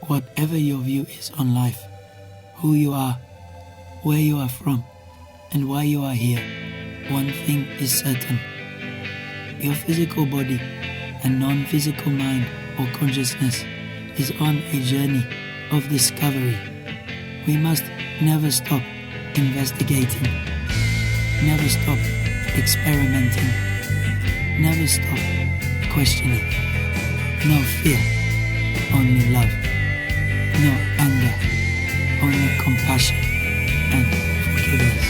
Whatever your view is on life, who you are, where you are from, and why you are here, one thing is certain. Your physical body and non-physical mind or consciousness is on a journey of discovery. We must never stop investigating, never stop experimenting, never stop questioning. No fear, only love. No anger, only compassion and forgiveness.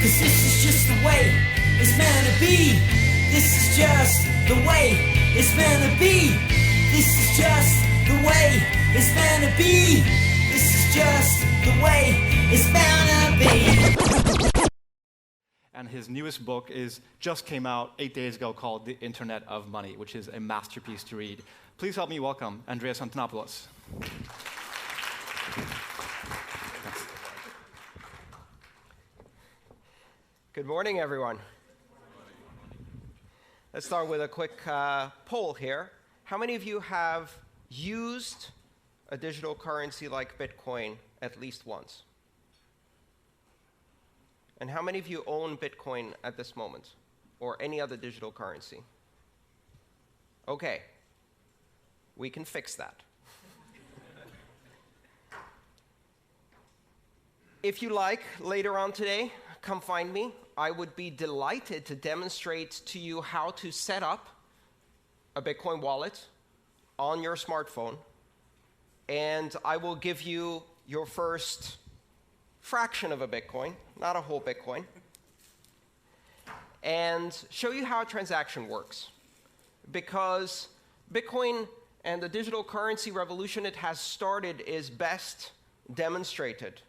'Cause this is just the way it's meant to be. This is just the way it's meant to be. This is just the way it's meant to be. This is just the way it's meant to be. And his newest book just came out 8 days ago, called The Internet of Money, which is a masterpiece to read. Please help me welcome Andreas Antonopoulos. Good morning, everyone. Let's start with a quick poll here. How many of you have used a digital currency like Bitcoin at least once? And how many of you own Bitcoin at this moment, or any other digital currency? Okay, we can fix that. If you like, later on today, come find me. I would be delighted to demonstrate to you how to set up a Bitcoin wallet on your smartphone, and I will give you your first fraction of a Bitcoin, not a whole Bitcoin, and show you how a transaction works. Because Bitcoin and the digital currency revolution it has started is best demonstrated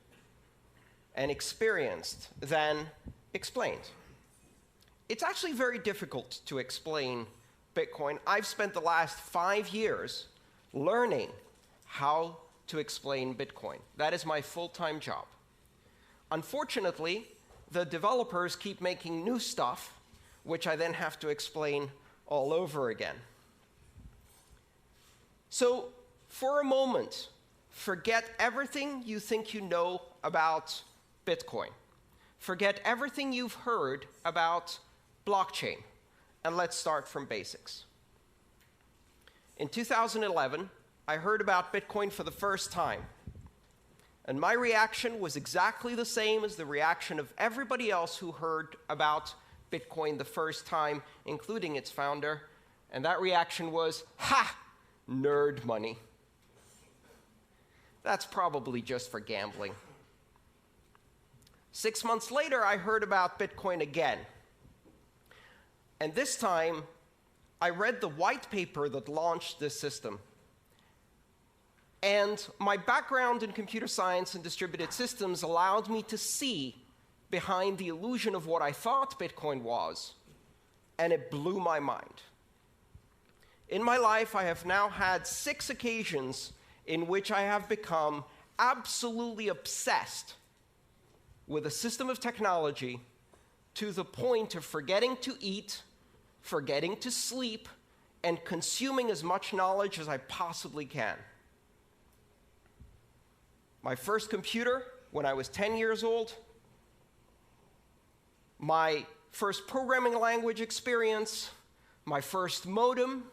and experienced than explained. It's actually very difficult to explain Bitcoin. I've spent the last 5 years learning how to explain Bitcoin. That is my full-time job. Unfortunately, the developers keep making new stuff, which I then have to explain all over again. So, for a moment, forget everything you think you know about Bitcoin. Forget everything you've heard about blockchain, and let's start from basics. In 2011, I heard about Bitcoin for the first time, and my reaction was exactly the same as the reaction of everybody else who heard about Bitcoin the first time, including its founder, and that reaction was, ha, nerd money. That's probably just for gambling. 6 months later, I heard about Bitcoin again. And this time, I read the white paper that launched this system. And my background in computer science and distributed systems allowed me to see behind the illusion of what I thought Bitcoin was, and it blew my mind. In my life, I have now had 6 occasions in which I have become absolutely obsessed with a system of technology to the point of forgetting to eat, forgetting to sleep, and consuming as much knowledge as I possibly can. My first computer, when I was 10 years old, my first programming language experience, my first modem,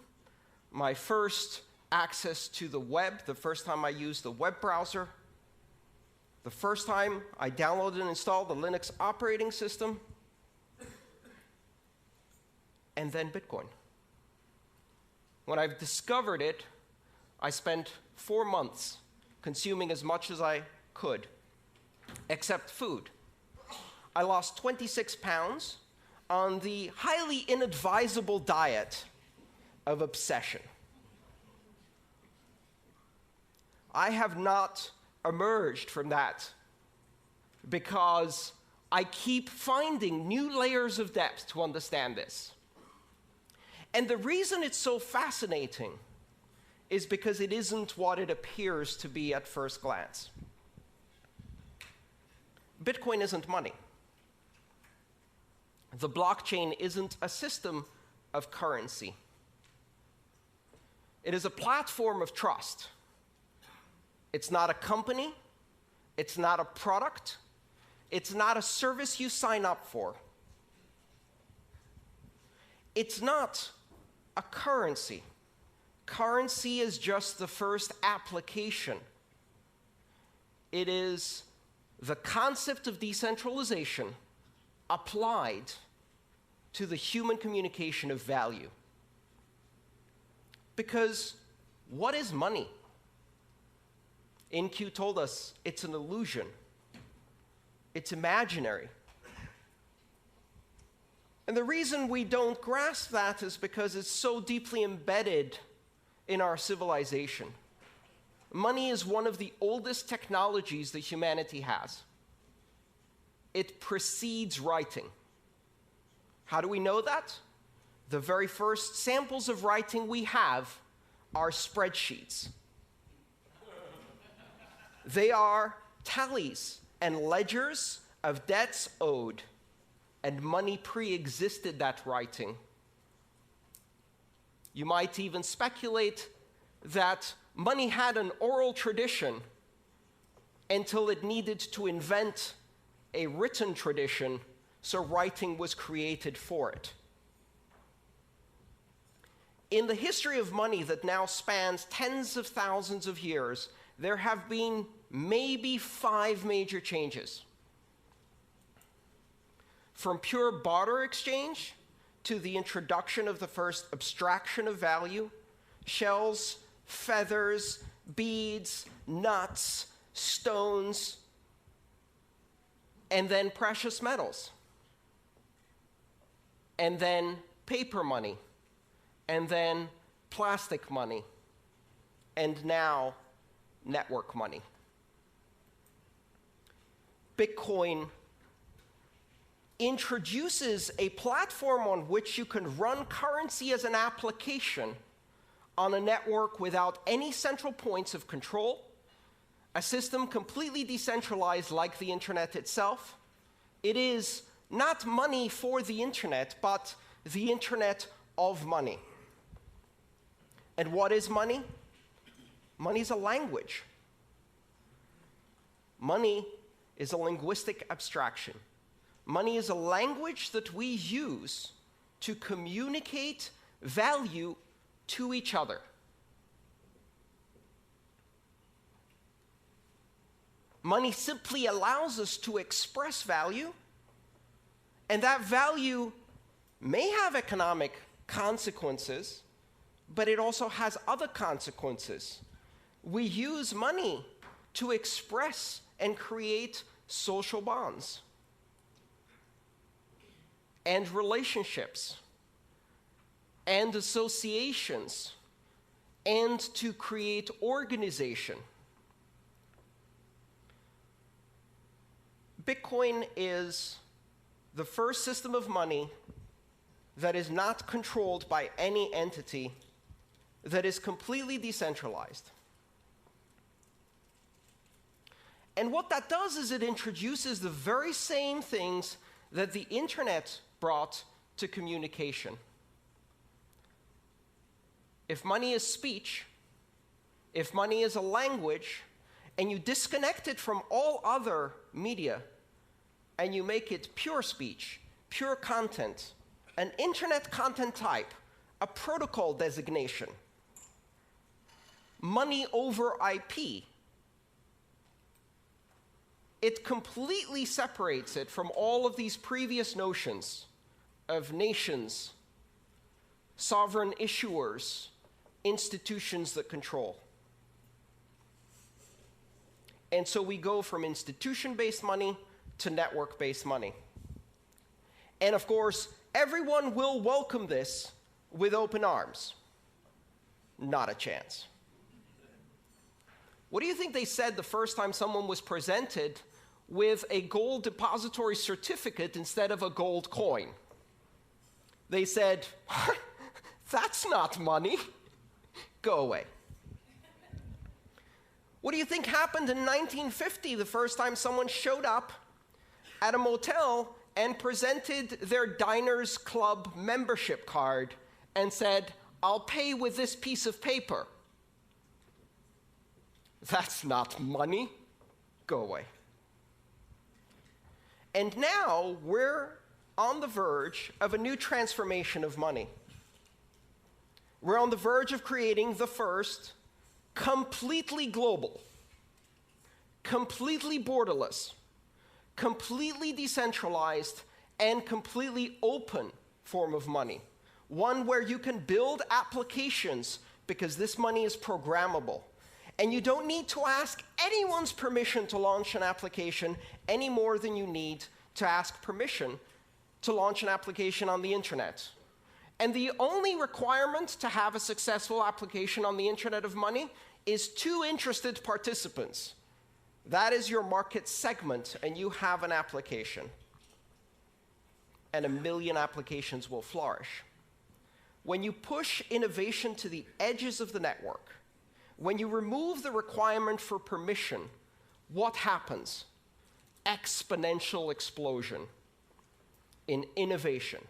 my first access to the web, the first time I used the web browser, the first time I downloaded and installed the Linux operating system, and then Bitcoin. When I discovered it, I spent 4 months consuming as much as I could, except food. I lost 26 pounds on the highly inadvisable diet of obsession. I have not emerged from that because I keep finding new layers of depth to understand this. And the reason it's so fascinating is because it isn't what it appears to be at first glance. Bitcoin isn't money. The blockchain isn't a system of currency. It is a platform of trust. It's not a company. It's not a product. It's not a service you sign up for. It's not a currency. Currency is just the first application. It is the concept of decentralization applied to the human communication of value. Because what is money? InQ told us it's an illusion. It's imaginary. And the reason we don't grasp that is because it's so deeply embedded in our civilization. Money is one of the oldest technologies that humanity has. It precedes writing. How do we know that? The very first samples of writing we have are spreadsheets. They are tallies and ledgers of debts owed, and money pre-existed that writing. You might even speculate that money had an oral tradition until it needed to invent a written tradition, so writing was created for it. In the history of money that now spans tens of thousands of years, there have been maybe 5 major changes. From pure barter exchange to the introduction of the first abstraction of value, shells, feathers, beads, nuts, stones, and then precious metals, and then paper money, and then plastic money, and now network money. Bitcoin introduces a platform on which you can run currency as an application on a network without any central points of control, a system completely decentralized like the internet itself. It is not money for the internet, but the internet of money. And what is money? Money is a language. Money is a linguistic abstraction. Money is a language that we use to communicate value to each other. Money simply allows us to express value, and that value may have economic consequences, but it also has other consequences. We use money to express and create social bonds and relationships and associations and to create organization. Bitcoin is the first system of money that is not controlled by any entity, that is completely decentralized. And what that does is it introduces the very same things that the internet brought to communication. If money is speech, if money is a language, and you disconnect it from all other media, and you make it pure speech, pure content, an internet content type, a protocol designation, money over IP, it completely separates it from all of these previous notions of nations, sovereign issuers, institutions that control. And so we go from institution-based money to network-based money. And of course, everyone will welcome this with open arms. Not a chance. What do you think they said the first time someone was presented with a gold depository certificate instead of a gold coin? They said, "That's not money. Go away." What do you think happened in 1950, the first time someone showed up at a motel and presented their Diners Club membership card and said, "I'll pay with this piece of paper"? That's not money. Go away. And now we're on the verge of a new transformation of money. We're on the verge of creating the first completely global, completely borderless, completely decentralized, and completely open form of money. One where you can build applications because this money is programmable. And you don't need to ask anyone's permission to launch an application any more than you need to ask permission to launch an application on the internet. And the only requirement to have a successful application on the Internet of Money is 2 interested participants. That is your market segment, and you have an application. And 1 million applications will flourish. When you push innovation to the edges of the network, when you remove the requirement for permission, what happens? Exponential explosion in innovation.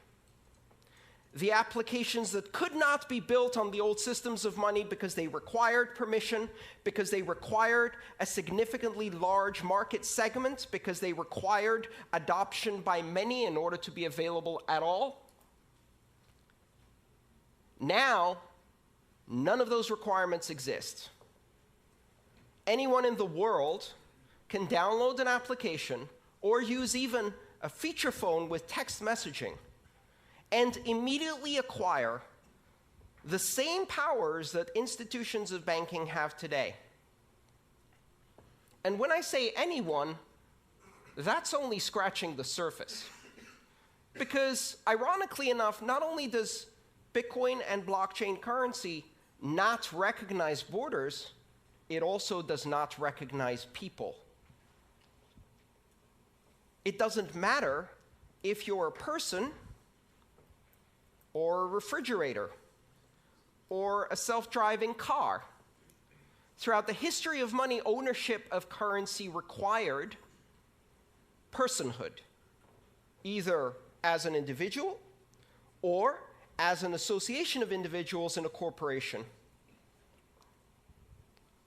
The applications that could not be built on the old systems of money because they required permission, because they required a significantly large market segment, because they required adoption by many in order to be available at all. Now, none of those requirements exist. Anyone in the world can download an application or use even a feature phone with text messaging and immediately acquire the same powers that institutions of banking have today. And when I say anyone, that's only scratching the surface. Because, ironically enough, not only does Bitcoin and blockchain currency not recognize borders, it also does not recognize people. It doesn't matter if you're a person or a refrigerator or a self-driving car. Throughout the history of money, ownership of currency required personhood, either as an individual or as an association of individuals in a corporation.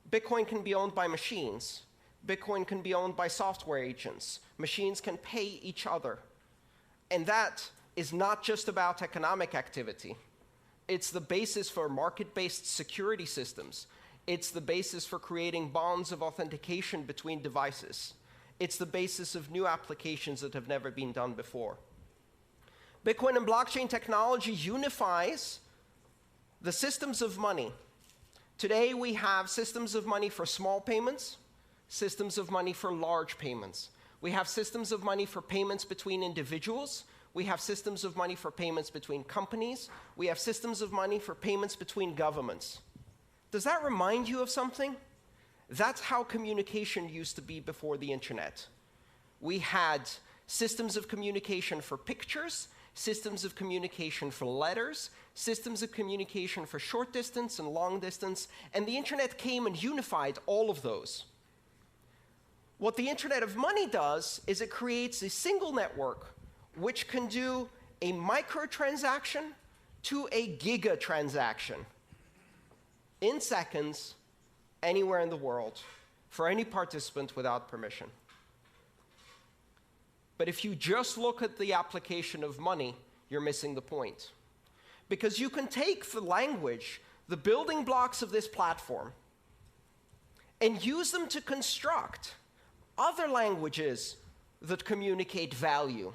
Bitcoin can be owned by machines. Bitcoin can be owned by software agents. Machines can pay each other. And that is not just about economic activity. It's the basis for market-based security systems. It's the basis for creating bonds of authentication between devices. It's the basis of new applications that have never been done before. Bitcoin and blockchain technology unifies the systems of money. Today we have systems of money for small payments, systems of money for large payments. We have systems of money for payments between individuals. We have systems of money for payments between companies. We have systems of money for payments between governments. Does that remind you of something? That's how communication used to be before the internet. We had systems of communication for pictures, systems of communication for letters, systems of communication for short distance and long distance, and the internet came and unified all of those. What the Internet of Money does is it creates a single network which can do a microtransaction to a gigatransaction in seconds, anywhere in the world, for any participant without permission. But if you just look at the application of money, you're missing the point. Because you can take the language, the building blocks of this platform, and use them to construct other languages that communicate value.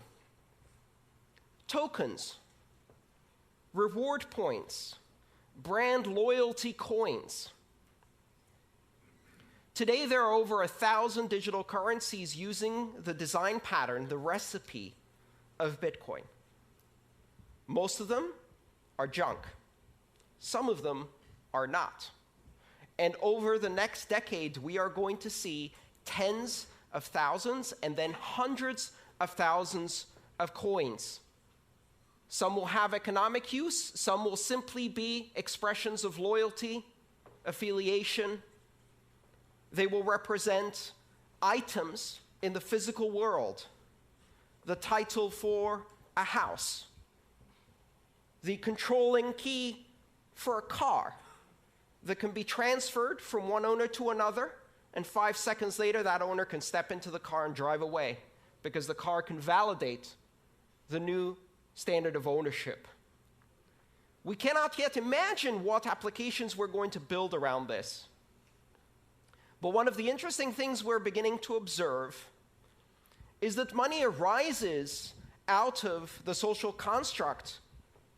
Tokens, reward points, brand loyalty coins. Today there are over 1,000 digital currencies using the design pattern, the recipe of Bitcoin. Most of them are junk. Some of them are not. And over the next decade, we are going to see tens of thousands and then hundreds of thousands of coins. Some will have economic use, some will simply be expressions of loyalty, affiliation. They will represent items in the physical world, the title for a house, the controlling key for a car that can be transferred from one owner to another and 5 seconds later, that owner can step into the car and drive away because the car can validate the new standard of ownership. We cannot yet imagine what applications we're going to build around this. But one of the interesting things we're beginning to observe is that money arises out of the social construct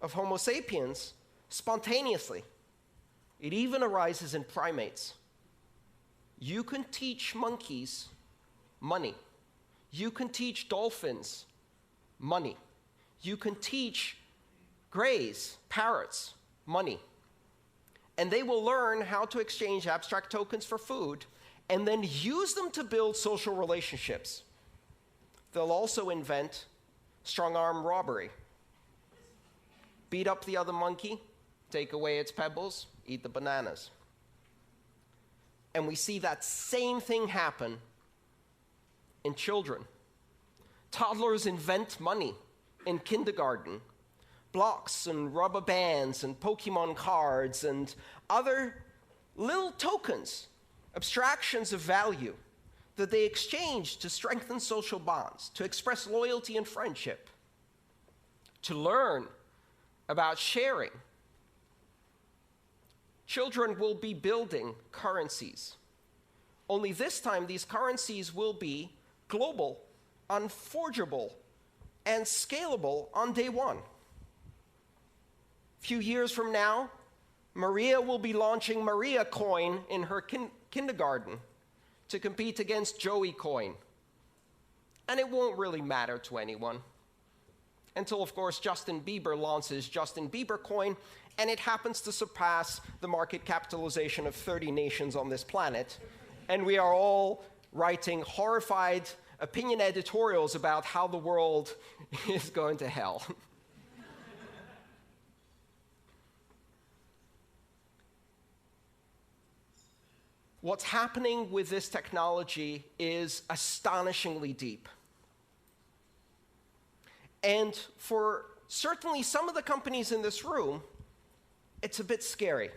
of Homo sapiens spontaneously. It even arises in primates. You can teach monkeys money. You can teach dolphins money. You can teach greys, parrots, money. And they will learn how to exchange abstract tokens for food and then use them to build social relationships. They'll also invent strong-arm robbery. Beat up the other monkey, take away its pebbles, eat the bananas. And we see that same thing happen in children. Toddlers invent money in kindergarten. Blocks and rubber bands and Pokemon cards and other little tokens, abstractions of value that they exchange to strengthen social bonds, to express loyalty and friendship, to learn about sharing. Children will be building currencies. Only this time, these currencies will be global, unforgeable, and scalable on day one. A few years from now, Maria will be launching Maria Coin in her kindergarten to compete against Joey Coin. And it won't really matter to anyone. Until, of course, Justin Bieber launches Justin Bieber Coin, and it happens to surpass the market capitalization of 30 nations on this planet. And we are all writing horrified opinion editorials about how the world is going to hell. What's happening with this technology is astonishingly deep. And for certainly some of the companies in this room, it's a bit scary.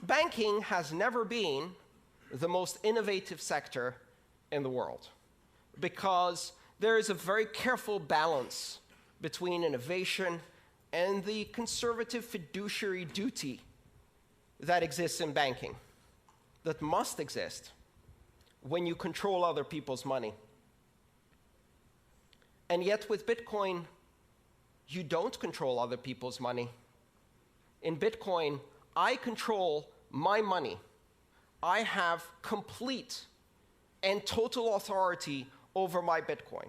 Banking has never been the most innovative sector in the world because there is a very careful balance between innovation and the conservative fiduciary duty that exists in banking, that must exist when you control other people's money. And yet with Bitcoin, you don't control other people's money. In Bitcoin, I control my money. I have complete and total authority over my Bitcoin.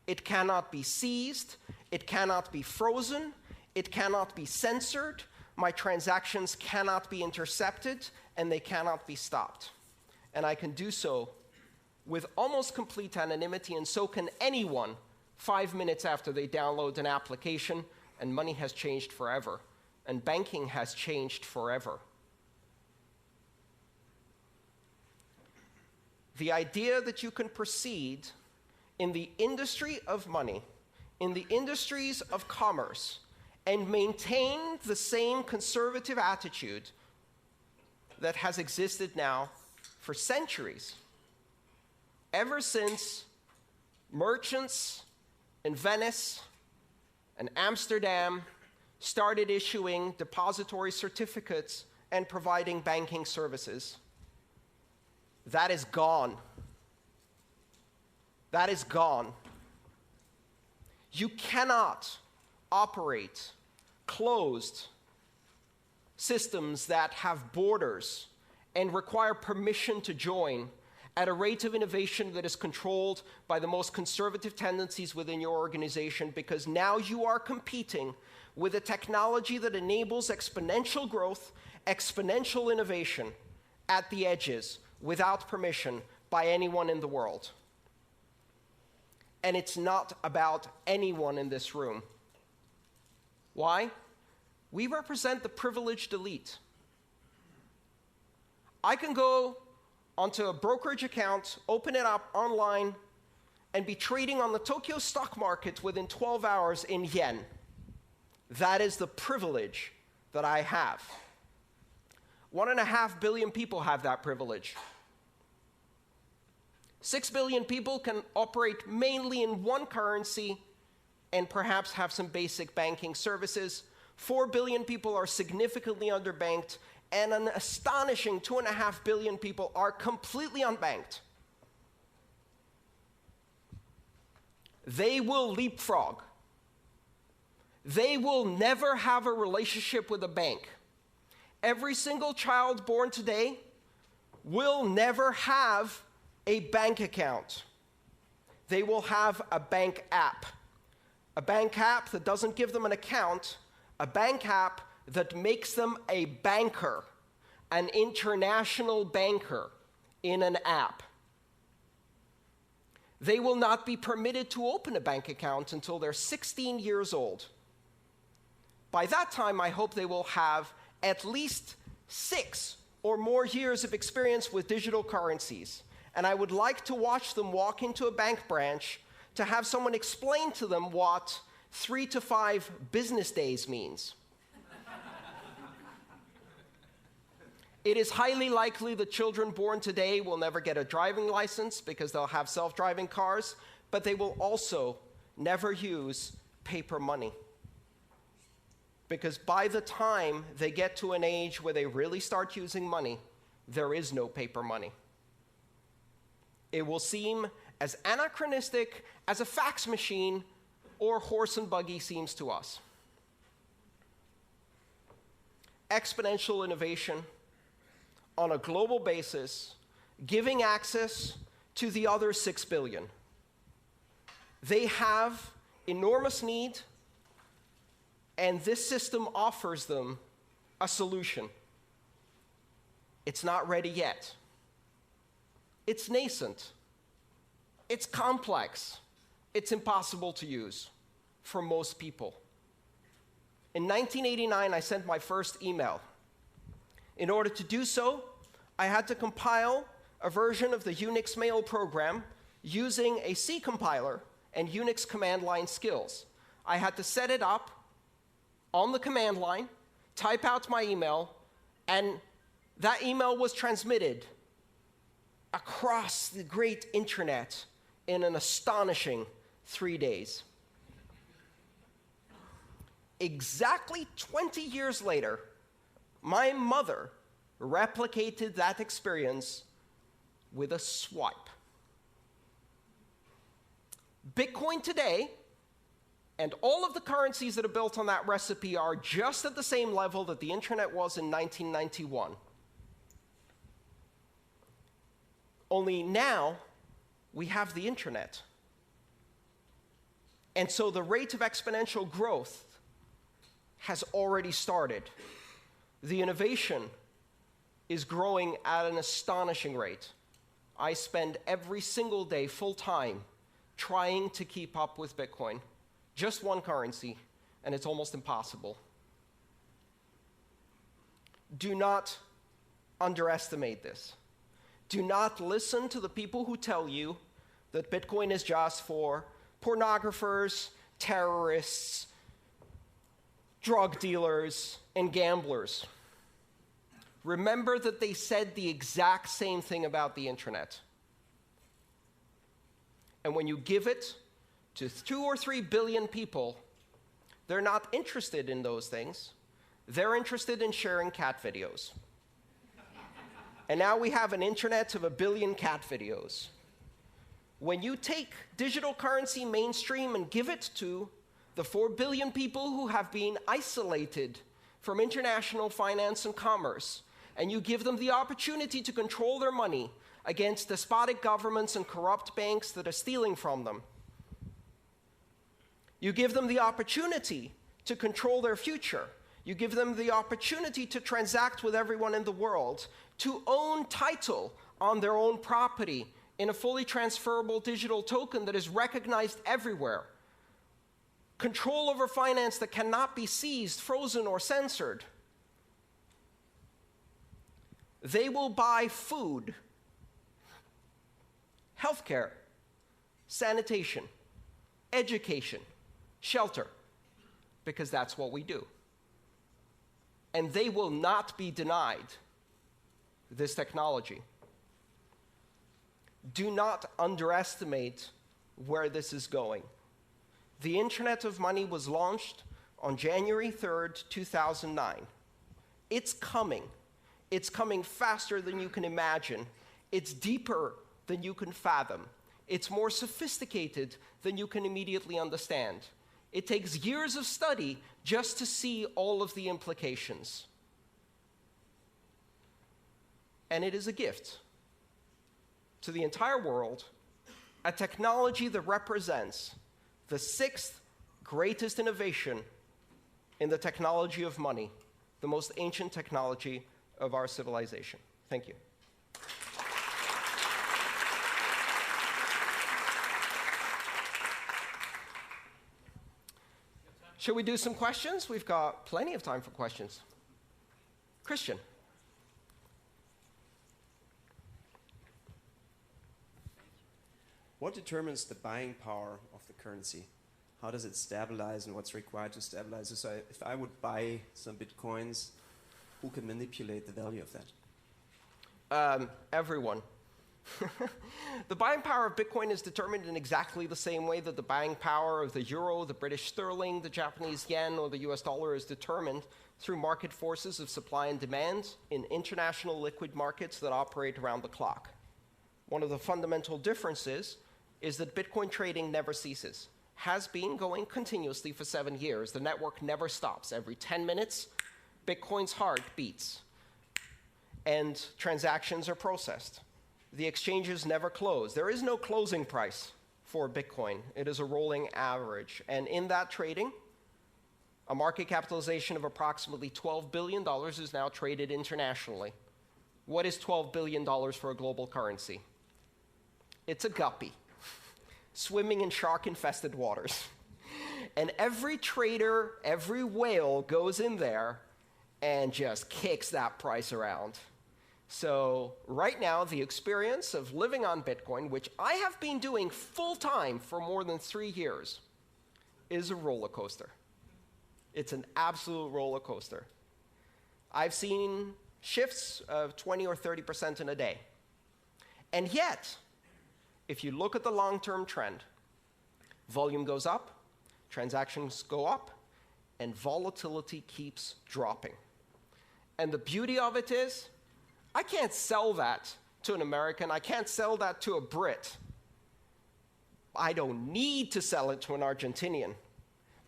It cannot be seized, it cannot be frozen, it cannot be censored, my transactions cannot be intercepted, and they cannot be stopped. And I can do so with almost complete anonymity, and so can anyone 5 minutes after they download an application, and money has changed forever, and banking has changed forever. The idea that you can proceed in the industry of money, in the industries of commerce, and maintain the same conservative attitude that has existed now for centuries, ever since merchants in Venice and Amsterdam started issuing depository certificates and providing banking services. That is gone. That is gone. You cannot operate closed systems that have borders and require permission to join at a rate of innovation that is controlled by the most conservative tendencies within your organization, because now you are competing with a technology that enables exponential growth, exponential innovation at the edges without permission by anyone in the world. And it's not about anyone in this room. Why? We represent the privileged elite. I can go onto a brokerage account, open it up online, and be trading on the Tokyo stock market within 12 hours in yen. That is the privilege that I have. 1.5 billion people have that privilege. 6 billion people can operate mainly in one currency and perhaps have some basic banking services. 4 billion people are significantly underbanked, and an astonishing 2.5 billion people are completely unbanked. They will leapfrog. They will never have a relationship with a bank. Every single child born today will never have a bank account. They will have a bank app. A bank app that doesn't give them an account, a bank app that makes them a banker, an international banker in an app. They will not be permitted to open a bank account until they're 16 years old. By that time, I hope they will have at least 6 or more years of experience with digital currencies. And I would like to watch them walk into a bank branch to have someone explain to them what 3 to 5 business days means. It is highly likely that children born today will never get a driving license because they'll have self-driving cars, but they will also never use paper money. Because by the time they get to an age where they really start using money, there is no paper money. It will seem as anachronistic as a fax machine or horse and buggy seems to us. Exponential innovation on a global basis, giving access to the other 6 billion. They have enormous need, and this system offers them a solution. It's not ready yet. It's nascent. It's complex. It's impossible to use for most people. In 1989, I sent my first email. In order to do so, I had to compile a version of the Unix mail program using a C compiler and Unix command line skills. I had to set it up on the command line, type out my email, and that email was transmitted across the great internet in an astonishing 3 days. Exactly 20 years later, my mother replicated that experience with a swipe. Bitcoin today and all of the currencies that are built on that recipe are just at the same level that the internet was in 1991. Only now we have the internet. And so the rate of exponential growth has already started. The innovation is growing at an astonishing rate. I spend every single day full-time trying to keep up with Bitcoin. Just one currency, and it's almost impossible. Do not underestimate this. Do not listen to the people who tell you that Bitcoin is just for pornographers, terrorists, drug dealers, and gamblers. Remember that they said the exact same thing about the internet. And when you give it to 2 or 3 billion people, they're not interested in those things. They're interested in sharing cat videos. And now we have an internet of 1 billion cat videos. When you take digital currency mainstream and give it to the 4 billion people who have been isolated from international finance and commerce, and you give them the opportunity to control their money against despotic governments and corrupt banks that are stealing from them, you give them the opportunity to control their future. You give them the opportunity to transact with everyone in the world, to own title on their own property in a fully transferable digital token that is recognized everywhere. Control over finance that cannot be seized, frozen, or censored. They will buy food, healthcare, sanitation, education, shelter, because that's what we do. And they will not be denied this technology. Do not underestimate where this is going. The Internet of Money was launched on January 3rd, 2009. It's coming. It's coming faster than you can imagine. It's deeper than you can fathom. It's more sophisticated than you can immediately understand. It takes years of study just to see all of the implications. And it is a gift to the entire world, a technology that represents the sixth greatest innovation in the technology of money, the most ancient technology of our civilization. Thank you. Should we do some questions? We've got plenty of time for questions. Christian. What determines the buying power of the currency? How does it stabilize and what's required to stabilize it? So if I would buy some bitcoins, who can manipulate the value of that? Everyone. The buying power of Bitcoin is determined in exactly the same way that the buying power of the euro, the British sterling, the Japanese yen, or the US dollar is determined through market forces of supply and demand in international liquid markets that operate around the clock. One of the fundamental differences is that Bitcoin trading never ceases. Has been going continuously for 7 years. The network never stops. Every 10 minutes, Bitcoin's heart beats, and transactions are processed. The exchanges never close. There is no closing price for Bitcoin. It is a rolling average. And in that trading, a market capitalization of approximately $12 billion is now traded internationally. What is $12 billion for a global currency? It's a guppy swimming in shark-infested waters. And every trader, every whale goes in there and just kicks that price around. So right now, the experience of living on Bitcoin, which I have been doing full-time for more than 3 years, is a roller coaster. It's an absolute roller coaster. I've seen shifts of 20 or 30% in a day. And yet, if you look at the long-term trend, volume goes up, transactions go up, and volatility keeps dropping. And the beauty of it is, I can't sell that to an American. I can't sell that to a Brit. I don't need to sell it to an Argentinian.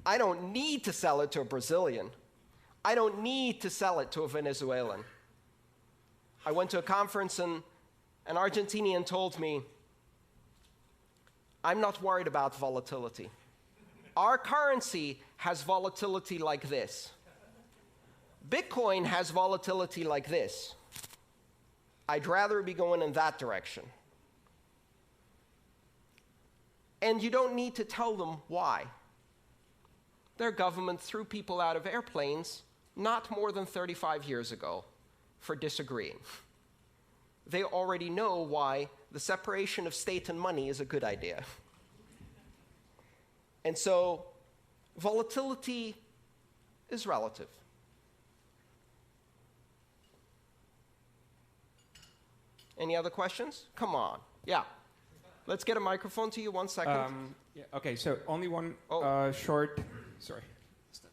I don't need to sell it to a Brazilian. I don't need to sell it to a Venezuelan. I went to a conference and an Argentinian told me, I'm not worried about volatility. Our currency has volatility like this. Bitcoin has volatility like this. I'd rather be going in that direction. And you don't need to tell them why. Their government threw people out of airplanes not more than 35 years ago for disagreeing. They already know why the separation of state and money is a good idea. And so, volatility is relative. Any other questions? Come on. Yeah. Let's get a microphone to you. 1 second. Yeah, okay, so only one short... Sorry.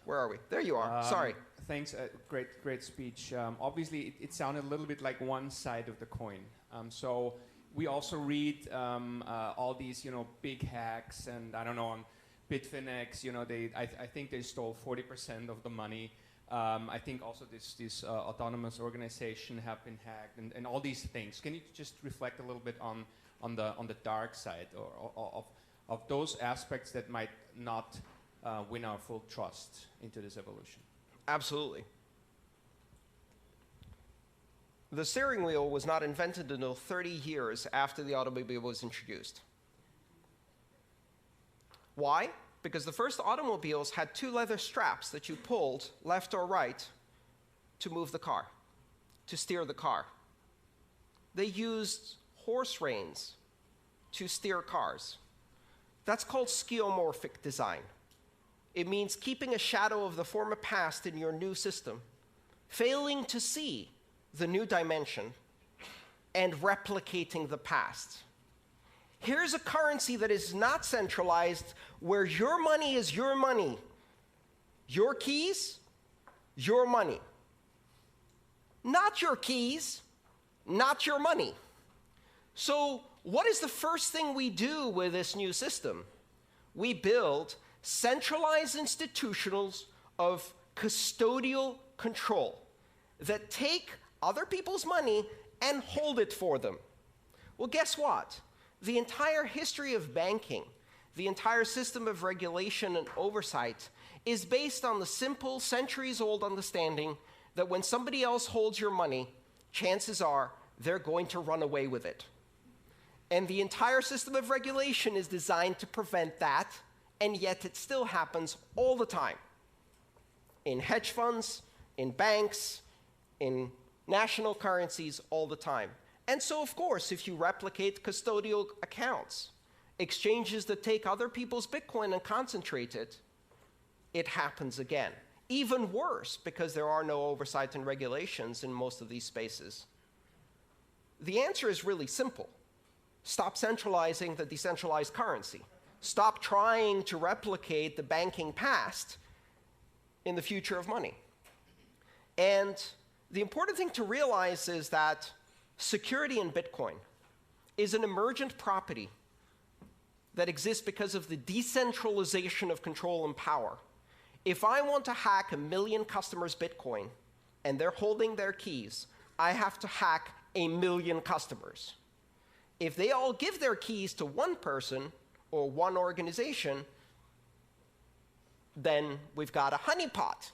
Where are we? There you are. Sorry. Thanks. Great speech. Obviously, it sounded a little bit like one side of the coin. So we also read all these, big hacks, and I don't know, on Bitfinex, I think they stole 40% of the money. I think also this autonomous organization have been hacked, and all these things. Can you just reflect a little bit on the dark side of those aspects that might not win our full trust into this evolution? Absolutely. The steering wheel was not invented until 30 years after the automobile was introduced. Why? Because the first automobiles had 2 leather straps that you pulled left or right to move the car, to steer the car. They used horse reins to steer cars. That's called skeuomorphic design. It means keeping a shadow of the former past in your new system, failing to see the new dimension and replicating the past. Here's a currency that is not centralized, where your money is your money. Your keys, your money. Not your keys, not your money. So what is the first thing we do with this new system? We build centralized institutions of custodial control that take other people's money and hold it for them. Well, guess what? The entire history of banking, the entire system of regulation and oversight is based on the simple, centuries-old understanding that when somebody else holds your money, chances are they're going to run away with it. And the entire system of regulation is designed to prevent that, and yet it still happens all the time. In hedge funds, in banks, in national currencies, all the time. And so, of course, if you replicate custodial accounts, exchanges that take other people's Bitcoin and concentrate it, it happens again. Even worse, because there are no oversight and regulations in most of these spaces. The answer is really simple. Stop centralizing the decentralized currency. Stop trying to replicate the banking past in the future of money. And the important thing to realize is that security in Bitcoin is an emergent property that exists because of the decentralization of control and power. If I want to hack 1 million customers' Bitcoin and they're holding their keys, I have to hack 1 million customers. If they all give their keys to one person or one organization, then we've got a honeypot.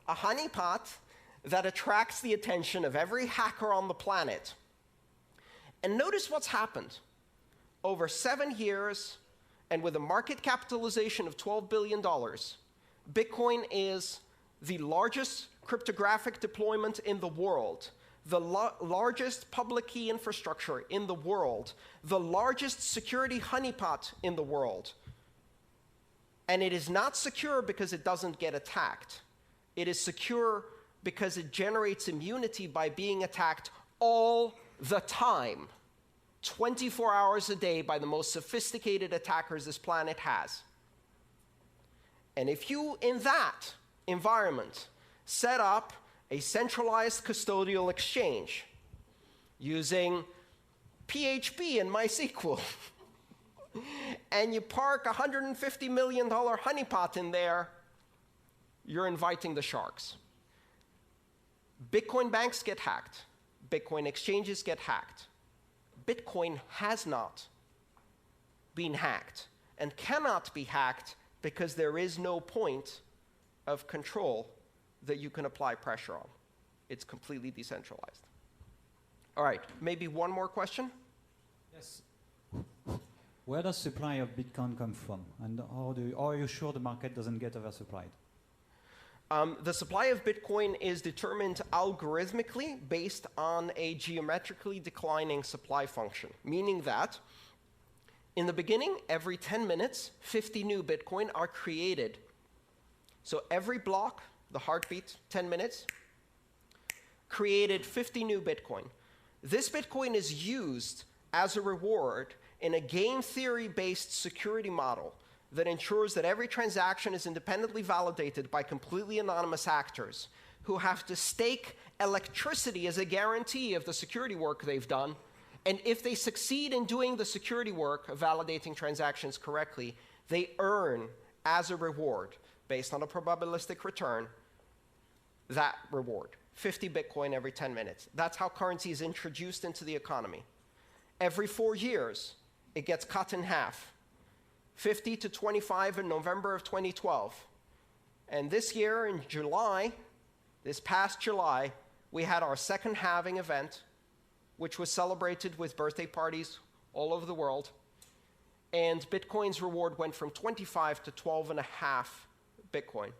A honeypot that attracts the attention of every hacker on the planet. And notice what's happened. Over 7 years, and with a market capitalization of $12 billion, Bitcoin is the largest cryptographic deployment in the world, the largest public key infrastructure in the world, the largest security honeypot in the world. And it is not secure because it doesn't get attacked. It is secure because it generates immunity by being attacked all the time, 24 hours a day, by the most sophisticated attackers this planet has. And if you, in that environment, set up a centralized custodial exchange using PHP and MySQL, and you park a $150 million honeypot in there, you're inviting the sharks. Bitcoin banks get hacked. Bitcoin exchanges get hacked. Bitcoin has not been hacked and cannot be hacked because there is no point of control that you can apply pressure on. It's completely decentralized. All right, maybe one more question? Yes. Where does supply of Bitcoin come from? And how are you sure the market doesn't get oversupplied? The supply of Bitcoin is determined algorithmically based on a geometrically declining supply function, meaning that in the beginning, every 10 minutes, 50 new Bitcoin are created. So every block, the heartbeat, 10 minutes, created 50 new Bitcoin. This Bitcoin is used as a reward in a game theory-based security model that ensures that every transaction is independently validated by completely anonymous actors who have to stake electricity as a guarantee of the security work they've done. And if they succeed in doing the security work of validating transactions correctly, they earn as a reward, based on a probabilistic return, that reward. 50 Bitcoin every 10 minutes. That's how currency is introduced into the economy. Every 4 years, it gets cut in half. 50 to 25 in November of 2012. And this year in July, this past July, we had our second halving event, which was celebrated with birthday parties all over the world. And Bitcoin's reward went from 25 to 12.5 Bitcoin.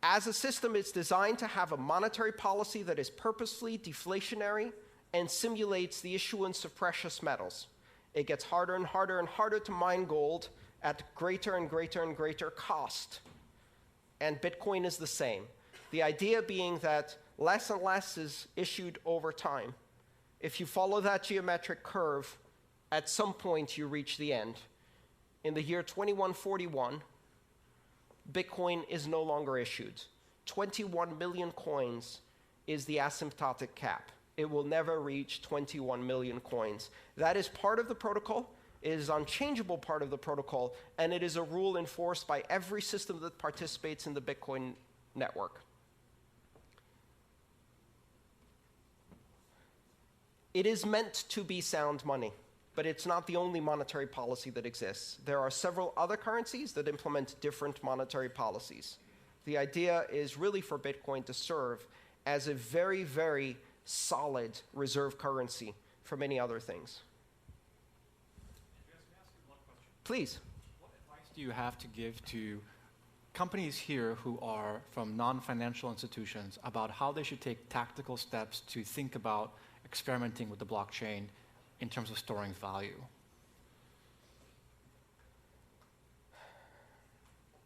As a system, it's designed to have a monetary policy that is purposefully deflationary and simulates the issuance of precious metals. It gets harder and harder and harder to mine gold at greater and greater and greater cost. And Bitcoin is the same. The idea being that less and less is issued over time. if you follow that geometric curve, at some point you reach the end. In the year 2141, Bitcoin is no longer issued. 21 million coins is the asymptotic cap. It will never reach 21 million coins. That is part of the protocol. It is an unchangeable part of the protocol, and it is a rule enforced by every system that participates in the Bitcoin network. It is meant to be sound money, but it's not the only monetary policy that exists. There are several other currencies that implement different monetary policies. The idea is really for Bitcoin to serve as a very, very solid reserve currency for many other things. Andreas, may I ask you one question? Please. What advice do you have to give to companies here who are from non-financial institutions about how they should take tactical steps to think about experimenting with the blockchain in terms of storing value?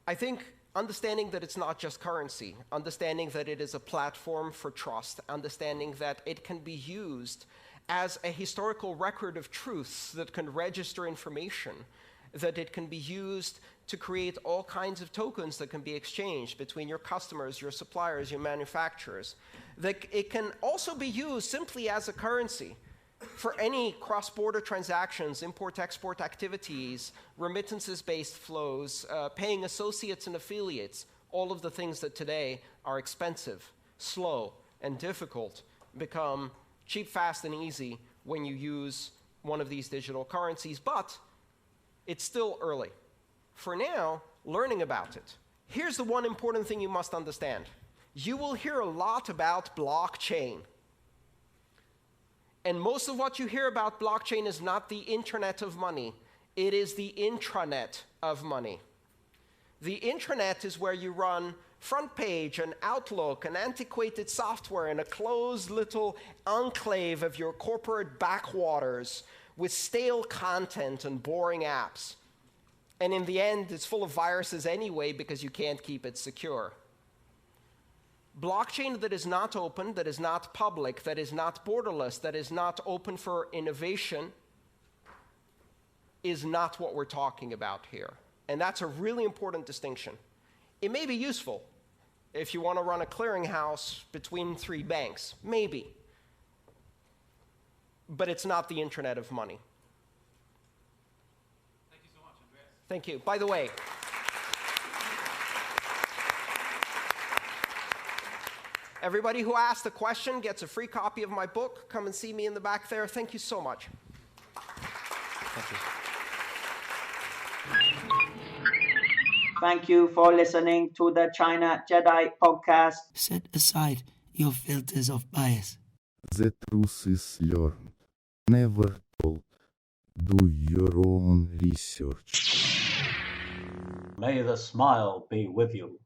I think understanding that it's not just currency, understanding that it is a platform for trust, understanding that it can be used as a historical record of truths that can register information, that it can be used to create all kinds of tokens that can be exchanged between your customers, your suppliers, your manufacturers, that it can also be used simply as a currency for any cross-border transactions, import-export activities, remittances-based flows, paying associates and affiliates, all of the things that today are expensive, slow, and difficult become cheap, fast, and easy when you use one of these digital currencies, but it's still early. For now, learning about it. Here's the one important thing you must understand. You will hear a lot about blockchain. And most of what you hear about blockchain is not the internet of money. It is the intranet of money. The intranet is where you run front page and Outlook and antiquated software in a closed little enclave of your corporate backwaters with stale content and boring apps. And in the end, it's full of viruses anyway because you can't keep it secure. Blockchain that is not open, that is not public, that is not borderless, that is not open for innovation is not what we're talking about here. And that's a really important distinction. It may be useful if you want to run a clearinghouse between 3 banks, maybe. But it's not the internet of money. Thank you so much, Andreas. Thank you. By the way, everybody who asked a question gets a free copy of my book. Come and see me in the back there. Thank you so much. Thank you. Thank you for listening to the China Jedi podcast. Set aside your filters of bias. The truth is learned, never told. Do your own research. May the smile be with you.